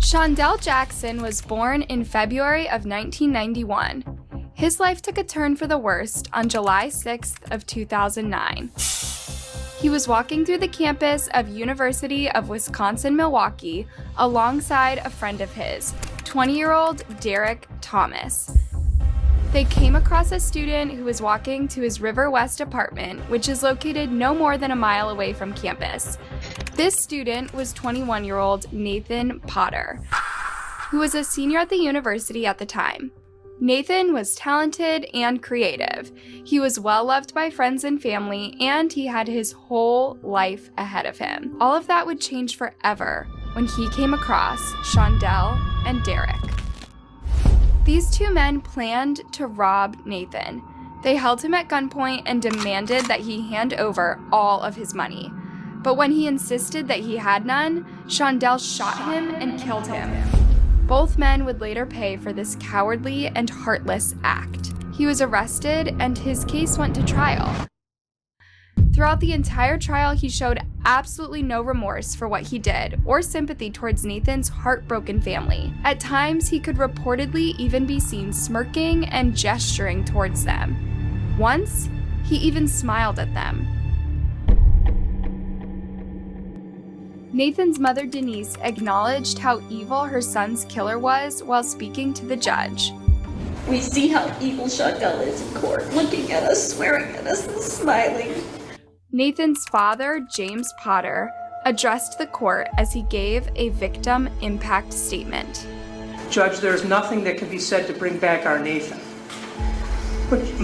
Shondell Jackson was born in February of 1991. His life took a turn for the worst on July 6th of 2009. He was walking through the campus of University of Wisconsin-Milwaukee alongside a friend of his, 20-year-old Derek Thomas. They came across a student who was walking to his River West apartment, which is located no more than a mile away from campus. This student was 21-year-old Nathan Potter, who was a senior at the university at the time. Nathan was talented and creative. He was well-loved by friends and family, and he had his whole life ahead of him. All of that would change forever when he came across Shondell and Derek. These two men planned to rob Nathan. They held him at gunpoint and demanded that he hand over all of his money. But when he insisted that he had none, Shondell shot him and killed him. Both men would later pay for this cowardly and heartless act. He was arrested and his case went to trial. Throughout the entire trial, he showed absolutely no remorse for what he did or sympathy towards Nathan's heartbroken family. At times, he could reportedly even be seen smirking and gesturing towards them. Once, he even smiled at them. Nathan's mother, Denise, acknowledged how evil her son's killer was while speaking to the judge. We see how evil Shondell is in court, looking at us, swearing at us, and smiling. Nathan's father, James Potter, addressed the court as he gave a victim impact statement. Judge, there is nothing that can be said to bring back our Nathan.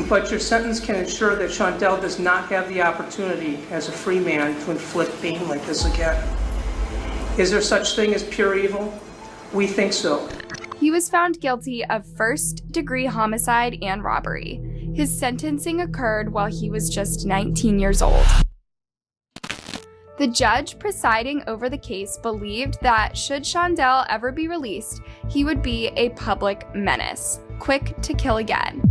But your sentence can ensure that Shondell does not have the opportunity as a free man to inflict pain like this again. Is there such thing as pure evil? We think so. He was found guilty of first-degree homicide and robbery. His sentencing occurred while he was just 19 years old. The judge presiding over the case believed that should Shondell ever be released, he would be a public menace, quick to kill again.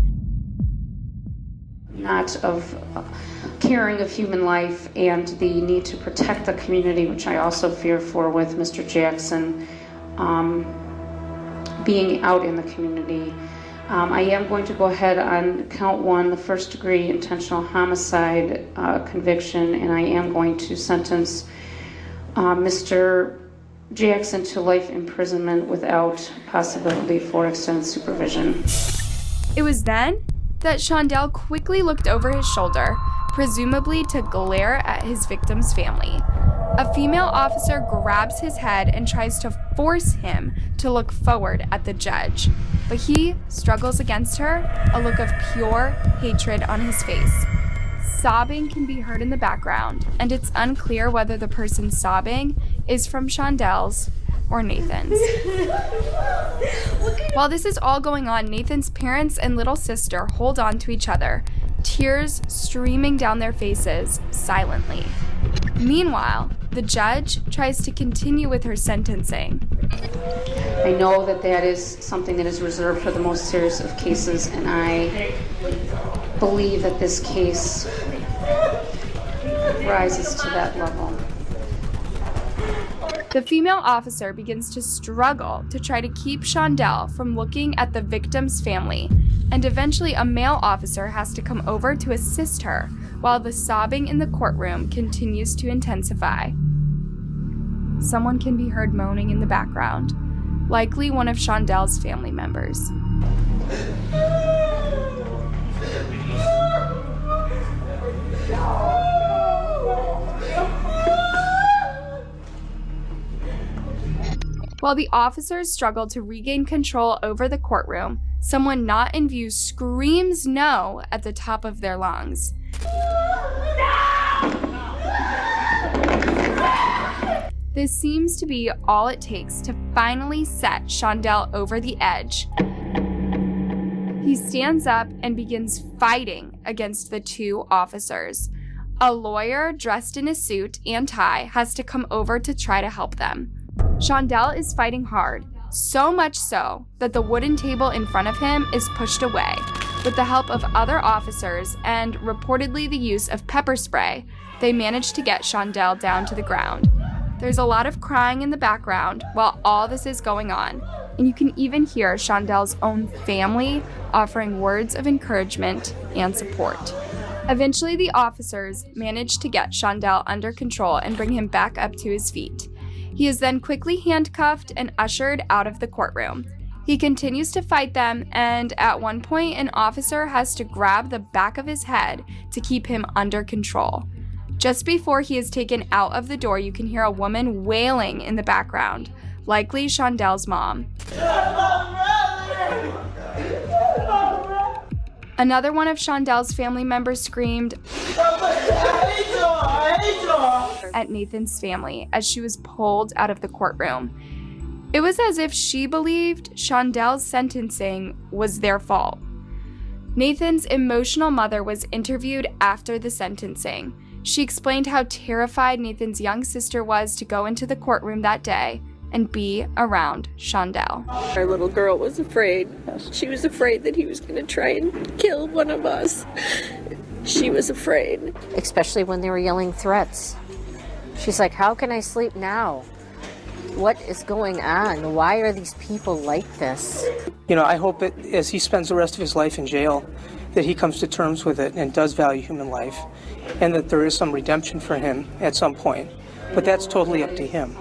Not of caring of human life and the need to protect the community, which I also fear for with Mr. Jackson being out in the community. I am going to go ahead on count one, the first degree intentional homicide conviction, and I am going to sentence Mr. Jackson to life imprisonment without possibility for extended supervision. It was then that Shondell quickly looked over his shoulder, presumably to glare at his victim's family. A female officer grabs his head and tries to force him to look forward at the judge, but he struggles against her, a look of pure hatred on his face. Sobbing can be heard in the background, and it's unclear whether the person sobbing is from Shondell's or Nathan's. While this is all going on, Nathan's parents and little sister hold on to each other, tears streaming down their faces silently. Meanwhile, the judge tries to continue with her sentencing. I know that that is something that is reserved for the most serious of cases, and I believe that this case rises to that level. The female officer begins to struggle to try to keep Shondell from looking at the victim's family, and eventually a male officer has to come over to assist her while the sobbing in the courtroom continues to intensify. Someone can be heard moaning in the background, likely one of Shondell's family members. While the officers struggle to regain control over the courtroom, someone not in view screams no at the top of their lungs. This seems to be all it takes to finally set Shondell over the edge. He stands up and begins fighting against the two officers. A lawyer dressed in a suit and tie has to come over to try to help them. Shondell is fighting hard, so much so that the wooden table in front of him is pushed away. With the help of other officers and reportedly the use of pepper spray, they manage to get Shondell down to the ground. There's a lot of crying in the background while all this is going on, and you can even hear Shondel's own family offering words of encouragement and support. Eventually, the officers manage to get Shondel under control and bring him back up to his feet. He is then quickly handcuffed and ushered out of the courtroom. He continues to fight them, and at one point, an officer has to grab the back of his head to keep him under control. Just before he is taken out of the door, you can hear a woman wailing in the background, likely Shondel's mom. Another one of Shondel's family members screamed at Nathan's family as she was pulled out of the courtroom. It was as if she believed Shondel's sentencing was their fault. Nathan's emotional mother was interviewed after the sentencing. She explained how terrified Nathan's young sister was to go into the courtroom that day and be around Shondel. Our little girl was afraid. She was afraid that he was going to try and kill one of us. She was afraid. Especially when they were yelling threats. She's like, how can I sleep now? What is going on? Why are these people like this? You know, I hope that as he spends the rest of his life in jail, that he comes to terms with it and does value human life, and that there is some redemption for him at some point. But that's totally up to him.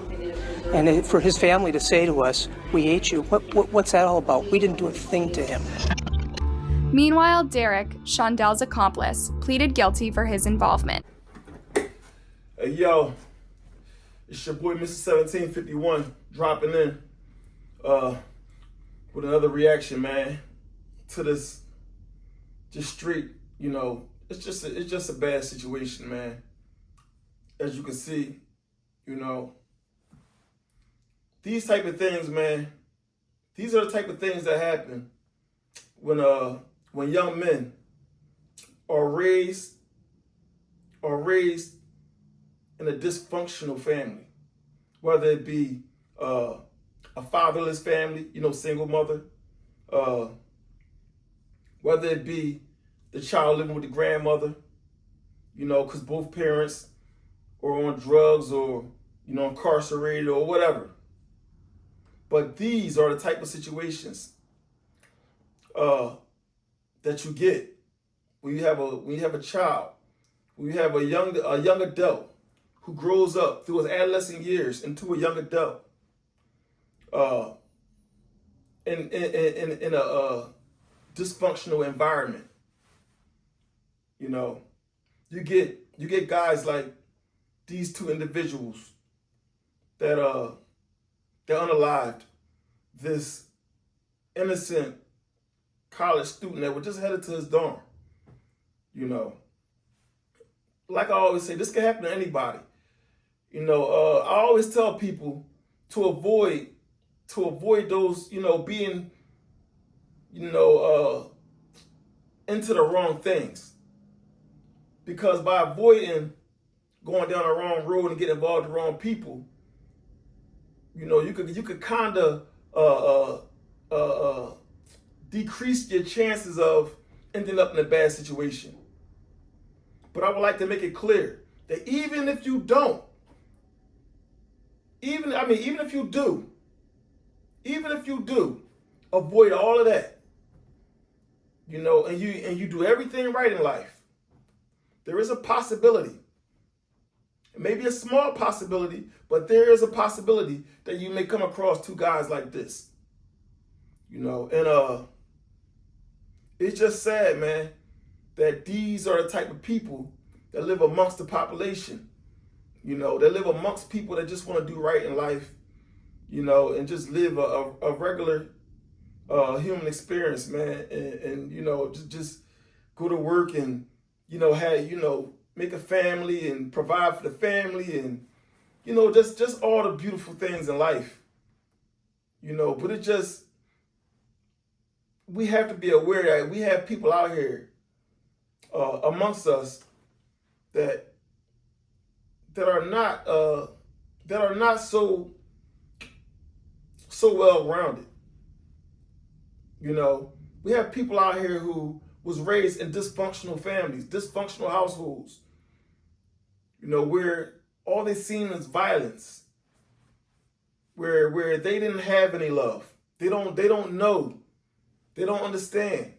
And for his family to say to us, we hate you, what's that all about? We didn't do a thing to him. Meanwhile, Derek, Shondel's accomplice, pleaded guilty for his involvement. Hey, yo, it's your boy, Mr. 1751, dropping in with another reaction, man, to this street. You know, it's just a bad situation, man. As you can see, you know, these type of things, man, these are the type of things that happen when young men are raised in a dysfunctional family, whether it be a fatherless family, you know, single mother, whether it be the child living with the grandmother, you know, because both parents are on drugs or, you know, incarcerated or whatever. But these are the type of situations that you get when you have a child, when you have a young adult who grows up through his adolescent years into a young adult, in a dysfunctional environment. You know, you get guys like these two individuals that unalived this innocent college student that was just headed to his dorm. You know, like I always say, this can happen to anybody. You know, I always tell people to avoid those, you know, being, you know, into the wrong things. Because by avoiding going down the wrong road and getting involved with the wrong people, you know, you could kind of decrease your chances of ending up in a bad situation. But I would like to make it clear that even if you don't, even if you do, avoid all of that, you know, and you do everything right in life, there is a possibility. It may be a small possibility, but there is a possibility that you may come across two guys like this. You know, and it's just sad, man, that these are the type of people that live amongst the population. You know, that live amongst people that just want to do right in life, you know, and just live a regular human experience, man, and you know, just go to work and, you know, have, you know, make a family and provide for the family and, you know, just all the beautiful things in life, you know. But it just, we have to be aware that we have people out here amongst us that are not so well rounded. You know, we have people out here who was raised in dysfunctional families, dysfunctional households, you know, where all they seen is violence, where they didn't have any love. They don't know. They don't understand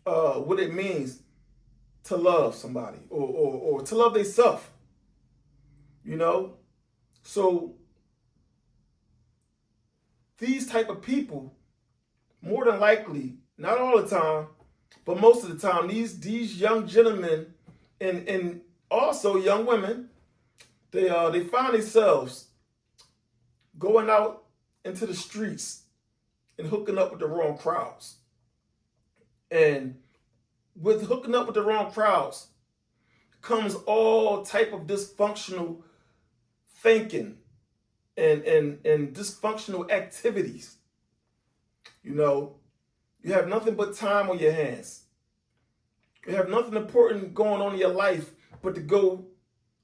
what it means to love somebody or to love themselves. You know? So these type of people, more than likely, not all the time, but most of the time, these young gentlemen and also young women, they find themselves going out into the streets and hooking up with the wrong crowds. And with hooking up with the wrong crowds comes all type of dysfunctional thinking and dysfunctional activities. You know, you have nothing but time on your hands. You have nothing important going on in your life but to go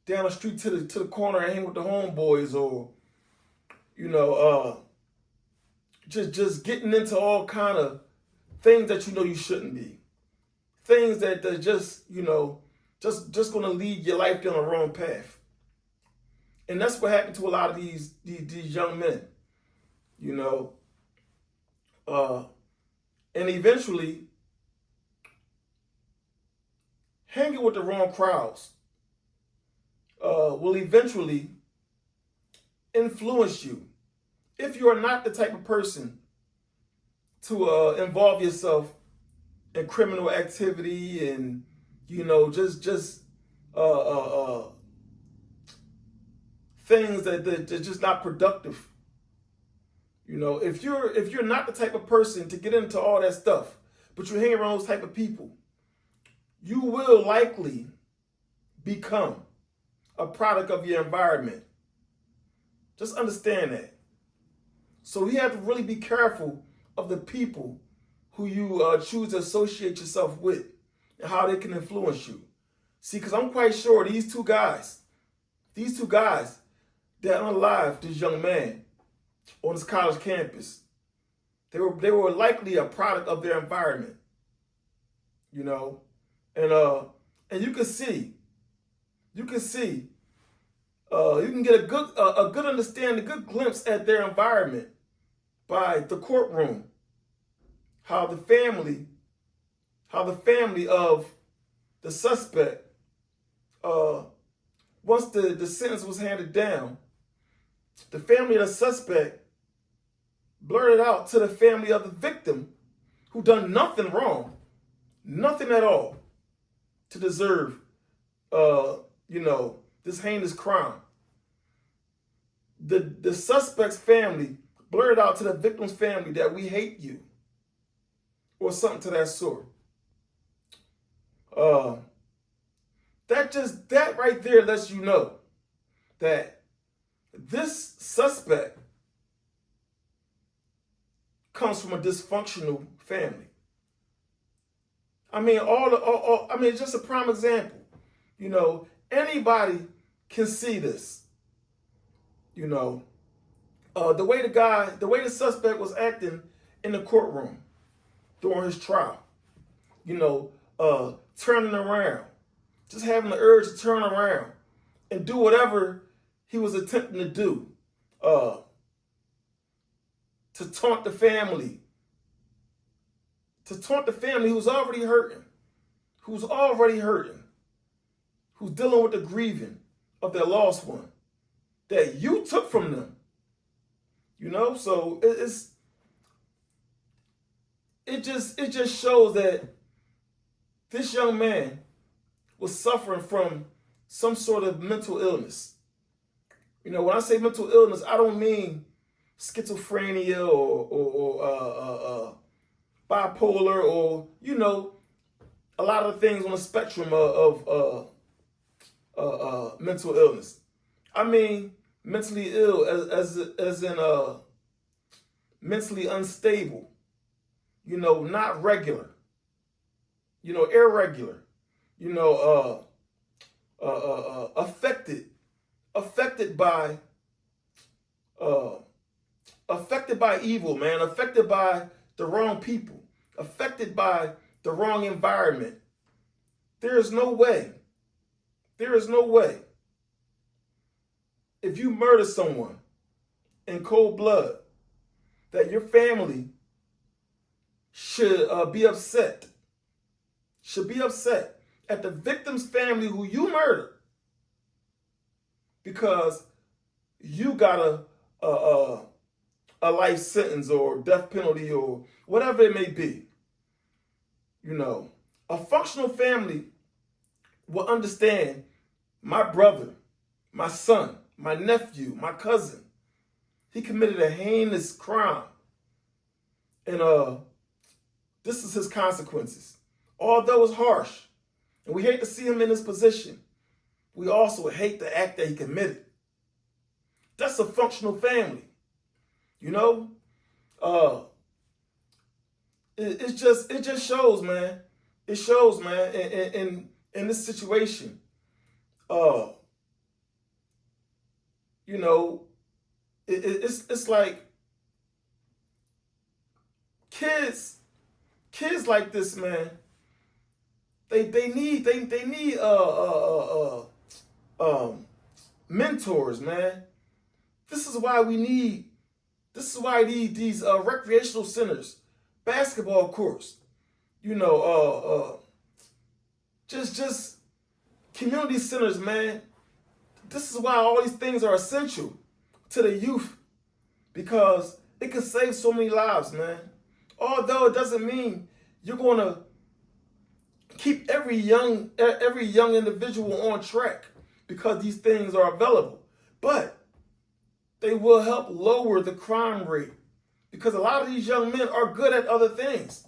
down the street to the corner and hang with the homeboys, or just getting into all kind of things that you know you shouldn't be. Things that just going to lead your life down the wrong path. And that's what happened to a lot of these young men, and eventually hanging with the wrong crowds will eventually influence you. If you are not the type of person to involve yourself in criminal activity and just things that are just not productive. If you're not the type of person to get into all that stuff, but you hang around those type of people, you will likely become a product of your environment. Just understand that. So you have to really be careful of the people who you choose to associate yourself with and how they can influence you. See, because I'm quite sure these two guys that unalived this young man on this college campus, they were likely a product of their environment. And you can see, you can get a good understanding, a good glimpse at their environment by the courtroom. How the family of the suspect, once the sentence was handed down, the family of the suspect blurted out to the family of the victim, who done nothing wrong, nothing at all, to deserve, this heinous crime. The suspect's family blurted out to the victim's family that we hate you, or something to that sort. That right there lets you know that this suspect comes from a dysfunctional family. I mean, it's just a prime example. Anybody can see this. The way the suspect was acting in the courtroom during his trial, turning around, just having the urge to turn around and do whatever he was attempting to do, to taunt the family who's already hurting, who's dealing with the grieving of their lost one that you took from them. So it just shows that this young man was suffering from some sort of mental illness. When I say mental illness, I don't mean schizophrenia or bipolar or a lot of things on the spectrum of mental illness. I mean mentally ill as in mentally unstable. Not regular. Irregular. Affected by evil, man. Affected by the wrong people. Affected by the wrong environment. There is no way. If you murder someone in cold blood that your family should be upset, at the victim's family who you murdered because you got a life sentence or death penalty or whatever it may be. A functional family will understand my brother, my son, my nephew, my cousin. He committed a heinous crime. And this is his consequences. Although it's harsh, and we hate to see him in this position, we also hate the act that he committed. That's a functional family. It just shows, man. It shows, man, in this situation. It's like kids like this, man. They need mentors, man. This is why these recreational centers, basketball courts, just community centers, man. This is why all these things are essential to the youth, because it can save so many lives, man. Although it doesn't mean you're going to keep every young individual on track because these things are available, but they will help lower the crime rate, because a lot of these young men are good at other things,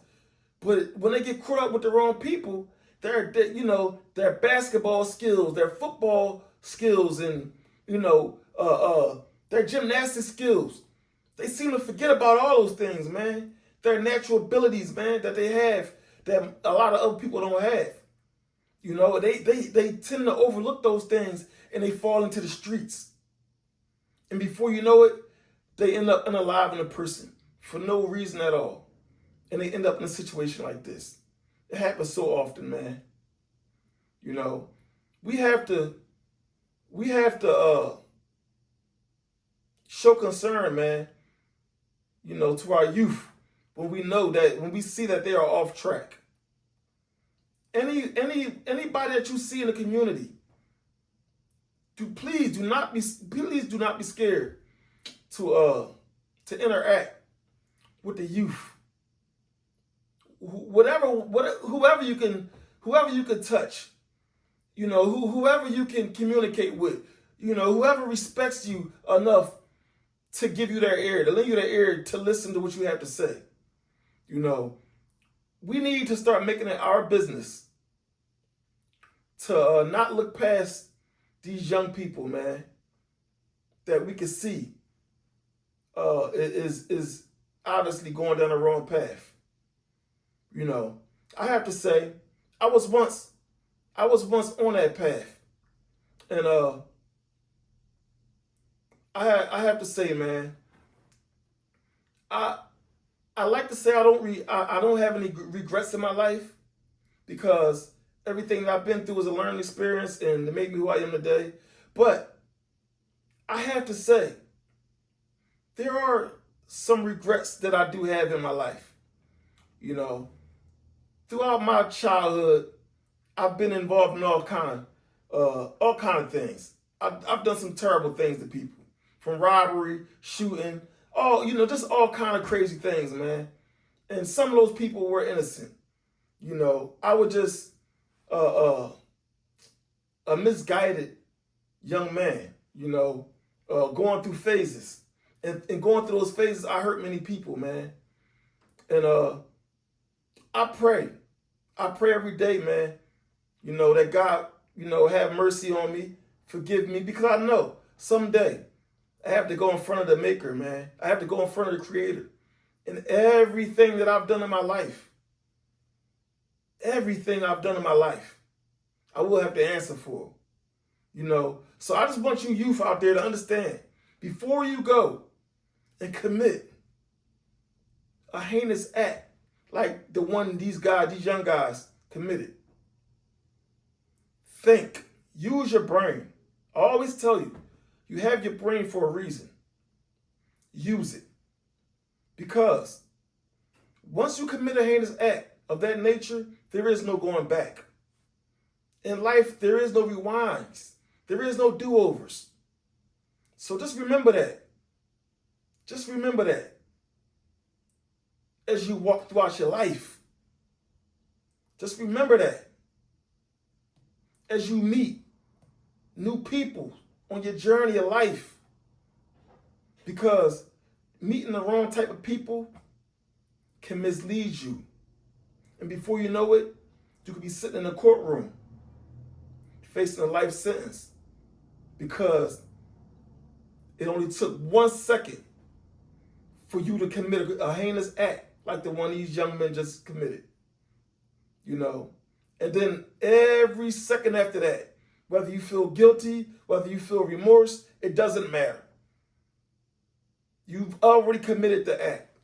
but when they get caught up with the wrong people, their basketball skills, their football skills, and their gymnastic skills, they seem to forget about all those things, man. Their natural abilities, man, that they have that a lot of other people don't have. They tend to overlook those things and they fall into the streets. And before you know it, they end up unaliving a person for no reason at all. And they end up in a situation like this. It happens so often, man. We have to show concern, man, to our youth when we see that they are off track. Anybody that you see in the community, please do not be scared to interact with the youth. Whoever you can touch, whoever you can communicate with, whoever respects you enough to give you their ear, to lend you their ear, to listen to what you have to say. We need to start making it our business to not look past these young people, man, that we can see is obviously going down the wrong path. I have to say, I was once on that path, and I have to say, man, I like to say I don't have any regrets in my life, because everything that I've been through was a learning experience and it made me who I am today. But I have to say, there are some regrets that I do have in my life. Throughout my childhood, I've been involved in all kind of things. I've done some terrible things to people, from robbery, shooting, just all kind of crazy things, man. And some of those people were innocent. I was just a misguided young man, going through phases. And going through those phases, I hurt many people, man. And I pray every day, man, that God, have mercy on me, forgive me, because I know someday I have to go in front of the Maker, man. I have to go in front of the Creator. And everything that I've done in my life, I will have to answer for. So I just want you youth out there to understand, before you go and commit a heinous act like the one these young guys committed, think, use your brain. I always tell you, you have your brain for a reason. use it. Because once you commit a heinous act of that nature, there is no going back. In life, there is no rewinds. There is no do-overs. So just remember that. Just remember that as you walk throughout your life. Just remember that as you meet new people on your journey of life. Because meeting the wrong type of people can mislead you. And before you know it, you could be sitting in a courtroom facing a life sentence because it only took 1 second for you to commit a heinous act like the one these young men just committed. You know, and then every second after that, whether you feel guilty, whether you feel remorse, it doesn't matter. You've already committed the act.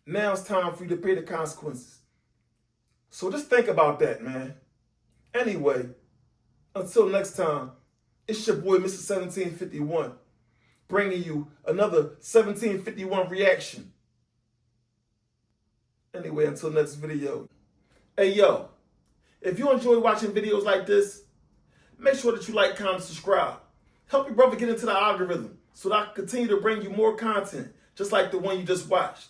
Now it's time for you to pay the consequences. So just think about that, man. Anyway, until next time, it's your boy, Mr. 1751, bringing you another 1751 reaction. Anyway, until next video. Hey, yo, if you enjoy watching videos like this, make sure that you like, comment, subscribe. Help your brother get into the algorithm so that I can continue to bring you more content, just like the one you just watched.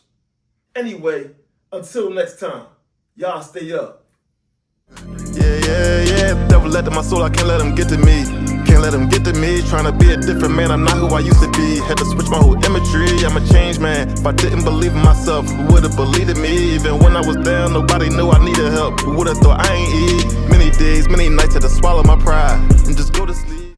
Anyway, until next time, y'all stay up. Yeah. Devil led to my soul, I can't let him get to me. Can't let him get to me. Trying to be a different man, I'm not who I used to be. Had to switch my whole imagery, I'm a changed man. If I didn't believe in myself, who would've believed in me? Even when I was down, nobody knew I needed help. Who would've thought I ain't eat? Many days, many nights, had to swallow my pride and just go to sleep.